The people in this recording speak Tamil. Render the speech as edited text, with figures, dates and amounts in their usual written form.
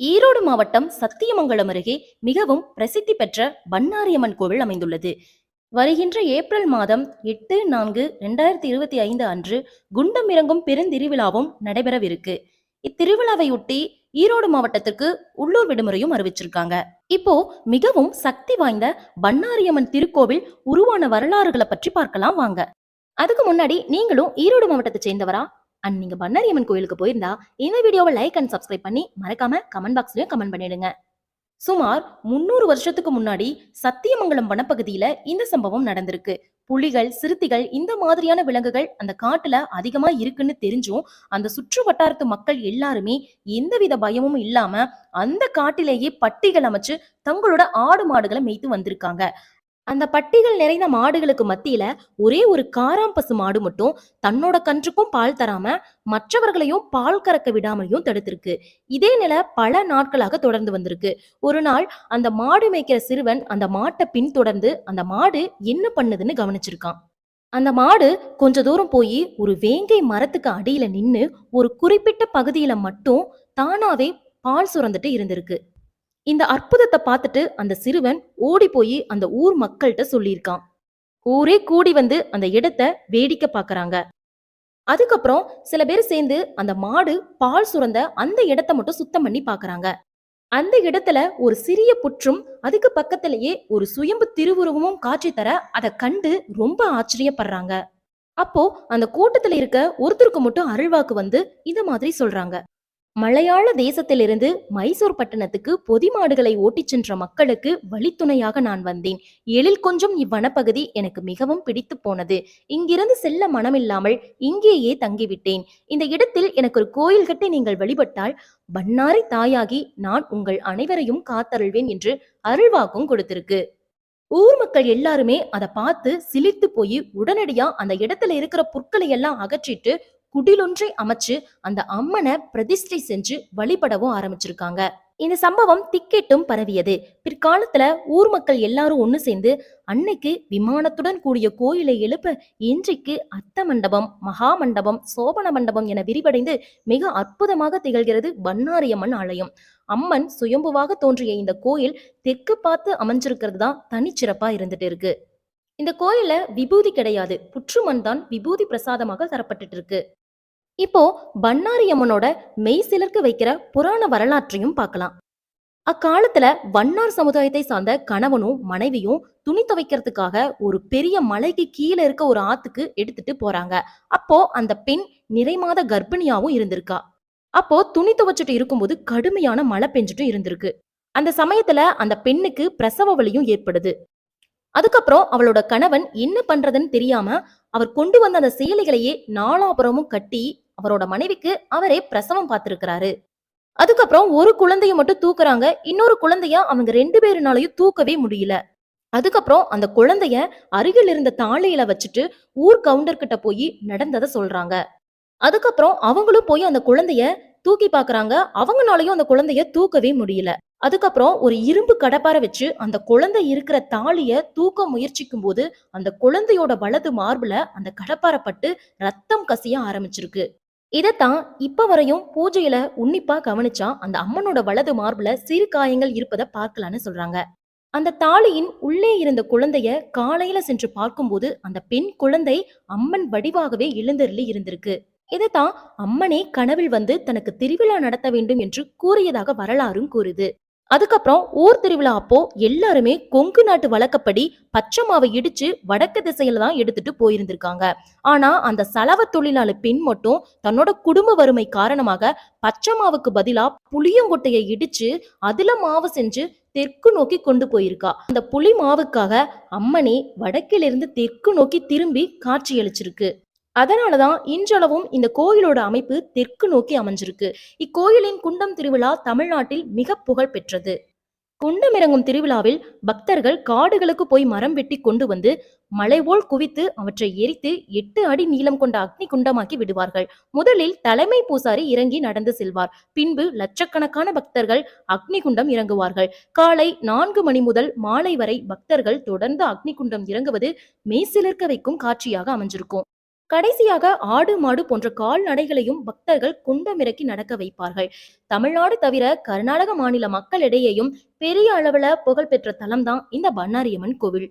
ஈரோடு மாவட்டம் சத்தியமங்கலம் அருகே மிகவும் பிரசித்தி பெற்ற பண்ணாரியம்மன் கோவில் அமைந்துள்ளது. வருகின்ற ஏப்ரல் மாதம் 8/4/2025 அன்று குண்டம் இறங்கும் பெருந்திருவிழாவும் நடைபெறவிருக்கு. இத்திருவிழாவையொட்டி ஈரோடு மாவட்டத்திற்கு உள்ளூர் விடுமுறையும் அறிவிச்சிருக்காங்க. இப்போ மிகவும் சக்தி வாய்ந்த பண்ணாரியம்மன் திருக்கோவில் உருவான வரலாறுகளை பற்றி பார்க்கலாம் வாங்க. அதுக்கு முன்னாடி நீங்களும் ஈரோடு மாவட்டத்தை சேர்ந்தவரா நீங்க பண்ணாரியம்மன் கோயிலுக்கு போயிருந்தா இந்த வீடியோவை லைக் அண்ட் சப்ஸ்கிரைப் பண்ணி மறக்காம கமெண்ட் பாக்ஸ்லயும் கமெண்ட் பண்ணிடுங்க. சுமார் 300 வருஷத்துக்கு முன்னாடி சத்தியமங்கலம் வனப்பகுதியில இந்த சம்பவம் நடந்திருக்கு. புலிகள், சிறுத்தைகள் இந்த மாதிரியான விலங்குகள் அந்த காட்டுல அதிகமா இருக்குன்னு தெரிஞ்சும் அந்த சுற்று வட்டாரத்து மக்கள் எல்லாருமே எந்தவித பயமும் இல்லாம அந்த காட்டிலேயே பட்டிகள் அமைச்சு தங்களோட ஆடு மாடுகளை மேய்த்து வந்திருக்காங்க. அந்த பட்டிகள் நிறைந்த மாடுகளுக்கு மத்தியில ஒரே ஒரு காராம்பசு மாடு மட்டும் தன்னோட கன்றுக்கும் பால் தராம மற்றவர்களையும் பால் கறக்க விடாமலையும் தடுத்திருக்கு. இதே நிலை பல நாட்களாக தொடர்ந்து வந்திருக்கு. ஒரு நாள் அந்த மாடு மேய்க்கிற சிறுவன் அந்த மாட்டை பின்தொடர்ந்து அந்த மாடு என்ன பண்ணுதுன்னு கவனிச்சிருக்கான். அந்த மாடு கொஞ்ச தூரம் போய் ஒரு வேங்கை மரத்துக்கு அடியில நின்னு ஒரு குறிப்பிட்ட பகுதியில மட்டும் தானாவே பால் சுரந்துட்டு இருந்திருக்கு. இந்த அற்புதத்தை பார்த்துட்டு அந்த சிறுவன் ஓடி போய் அந்த ஊர் மக்கள்கிட்ட சொல்லியிருக்கான். ஊரே கூடி வந்து அந்த இடத்த வேடிக்கை பார்க்கறாங்க. அதுக்கப்புறம் சில பேர் சேர்ந்து அந்த மாடு பால் சுரந்த அந்த இடத்த மட்டும் சுத்தம் பண்ணி பார்க்கறாங்க. அந்த இடத்துல ஒரு சிறிய புற்றும் அதுக்கு பக்கத்திலேயே ஒரு சுயம்பு திருவுருவமும் காட்சி தர அதை கண்டு ரொம்ப ஆச்சரியப்படுறாங்க. அப்போ அந்த கூட்டத்துல இருக்க ஒருத்தருக்கு மட்டும் அருள்வாக்கு வந்து இத மாதிரி சொல்றாங்க. மலையாள தேசத்திலிருந்து மைசூர் பட்டணத்துக்கு பொதி மாடுகளை ஓட்டிச் சென்ற மக்களுக்கு வழித்துணையாக நான் வந்தேன். எழில் கொஞ்சம் இவ்வனப்பகுதி எனக்கு மிகவும் பிடித்து போனது. இங்கிருந்து செல்ல மனமில்லாமல் இங்கேயே தங்கிவிட்டேன். இந்த இடத்தில் எனக்கு ஒரு கோயில் கட்டி நீங்கள் வழிபட்டால் பண்ணாரி தாயாகி நான் உங்கள் அனைவரையும் காத்தருள்வேன் என்று அருள்வாக்கும் கொடுத்திருக்கு. ஊர் மக்கள் எல்லாருமே அதை பார்த்து சிலிர்த்து போய் உடனடியா அந்த இடத்துல இருக்கிற புற்களை எல்லாம் அகற்றிட்டு குடிலொன்றை அமைச்சு அந்த அம்மனை பிரதிஷ்டை செஞ்சு வழிபடவும் ஆரம்பிச்சிருக்காங்க. இந்த சம்பவம் திக்கெட்டும் பரவியது. பிற்காலத்துல ஊர் மக்கள் எல்லாரும் ஒண்ணு சேர்ந்து அன்னைக்கு விமானத்துடன் கூடிய கோயிலை எழுப்ப இன்றைக்கு அத்த மண்டபம், மகா மண்டபம், சோபன மண்டபம் என விரிவடைந்து மிக அற்புதமாக திகழ்கிறது பண்ணாரியம்மன் ஆலயம். அம்மன் சுயம்புவாக தோன்றிய இந்த கோயில் தெற்கு பார்த்து அமைஞ்சிருக்கிறது தான் தனிச்சிறப்பா இருந்துட்டு இருக்கு. இந்த கோயில விபூதி கிடையாது, புற்றுமண் தான் விபூதி பிரசாதமாக தரப்பட்டு இருக்கு. இப்போ பண்ணாரியம்மனோட மெய் சிலருக்கு வைக்கிற புராண வரலாற்றையும் பார்க்கலாம். அக்காலத்துல வண்ணார் சமுதாயத்தை சார்ந்த கணவனும் மனைவியும் துணி துவைக்கிறதுக்காக ஒரு பெரிய மலைக்கு கீழே இருக்க ஒரு ஆத்துக்கு எடுத்துட்டு போறாங்க. அப்போ அந்த பெண் நிறைமாத கர்ப்பிணியாவும் இருந்திருக்கா. அப்போ துணி துவைச்சிட்டு இருக்கும்போது கடுமையான மழை பெஞ்சிட்டு இருந்திருக்கு. அந்த சமயத்துல அந்த பெண்ணுக்கு பிரசவ வலியும் ஏற்படுது. அதுக்கப்புறம் அவளோட கணவன் என்ன பண்றதுன்னு தெரியாம அவர் கொண்டு வந்த அந்த சேலைகளையே நாலாபுரமும் கட்டி அவரோட மனைவிக்கு அவரே பிரசவம் பார்த்திருக்கிறாரு. அதுக்கப்புறம் ஒரு குழந்தைய மட்டும் தூக்குறாங்க, இன்னொரு குழந்தைய அவங்க 2 பேருனாலையும் தூக்கவே முடியல. அதுக்கப்புறம் அந்த குழந்தைய அருகில் இருந்த தாளையில வச்சுட்டு ஊர் கவுண்டர் கிட்ட போய் நடந்ததை சொல்றாங்க. அதுக்கப்புறம் அவங்களும் போய் அந்த குழந்தைய தூக்கி பாக்குறாங்க, அவங்கனாலையும் அந்த குழந்தைய தூக்கவே முடியல. அதுக்கப்புறம் ஒரு இரும்பு கடப்பாரை வச்சு அந்த குழந்தை இருக்கிற தாலிய தூக்க முயற்சிக்கும் போது அந்த குழந்தையோட வலது மார்புல அந்த கடப்பாரை பட்டு ரத்தம் கசிய ஆரம்பிச்சிருக்கு. இதத்தான் இப்ப வரையும் பூஜையில உன்னிப்பா கவனிச்சா அந்த அம்மனோட வலது மார்புல சிறு காயங்கள் இருப்பதை பார்க்கலான்னு சொல்றாங்க. அந்த தாலியின் உள்ளே இருந்த குழந்தைய காலையில சென்று பார்க்கும்போது அந்த பெண் குழந்தை அம்மன் வடிவாகவே எழுந்தருளி இருந்திருக்கு. இதைத்தான் அம்மனே கனவில் வந்து தனக்கு திருவிழா நடத்த வேண்டும் என்று கூறியதாக வரலாறும் கூறுது. அதுக்கப்புறம் ஊர் திருவிழா அப்போ எல்லாருமே கொங்கு நாட்டு வழக்கப்படி பச்சை மாவை இடிச்சு வடக்கு திசையில தான் எடுத்துட்டு போயிருந்திருக்காங்க. ஆனா அந்த சலவ தொழிலாளர் பெண் மட்டும் தன்னோட குடும்ப வறுமை காரணமாக பச்சை மாவுக்கு பதிலா புளியங்கொட்டையை இடிச்சு அதுல மாவு செஞ்சு தெற்கு நோக்கி கொண்டு போயிருக்கா. அந்த புளி மாவுக்காக அம்மனே வடக்கிலிருந்து தெற்கு நோக்கி திரும்பி காட்சியளிச்சிருக்கு. அதனாலதான் இன்றளவும் இந்த கோயிலோட அமைப்பு தெற்கு நோக்கி அமைஞ்சிருக்கு. இக்கோயிலின் குண்டம் திருவிழா தமிழ்நாட்டில் மிக புகழ் பெற்றது. குண்டம் இறங்கும் திருவிழாவில் பக்தர்கள் காடுகளுக்கு போய் மரம் வெட்டி கொண்டு வந்து மலை போல் குவித்து அவற்றை எரித்து 8 அடி நீளம் கொண்ட அக்னி குண்டமாக்கி விடுவார்கள். முதலில் தலைமை பூசாரி இறங்கி நடந்து செல்வார். பின்பு லட்சக்கணக்கான பக்தர்கள் அக்னி குண்டம் இறங்குவார்கள். காலை 4 மணி முதல் மாலை வரை பக்தர்கள் தொடர்ந்து அக்னி குண்டம் இறங்குவது மெய்சிலிர்க்க வைக்கும் காட்சியாக அமைஞ்சிருக்கும். கடைசியாக ஆடு மாடு போன்ற கால்நடைகளையும் பக்தர்கள் குண்டமிறக்கி நடக்க வைப்பார்கள். தமிழ்நாடு தவிர கர்நாடக மாநில மக்களிடையேயும் பெரிய அளவுல புகழ்பெற்ற தலம்தான் இந்த பண்ணாரியம்மன் கோவில்.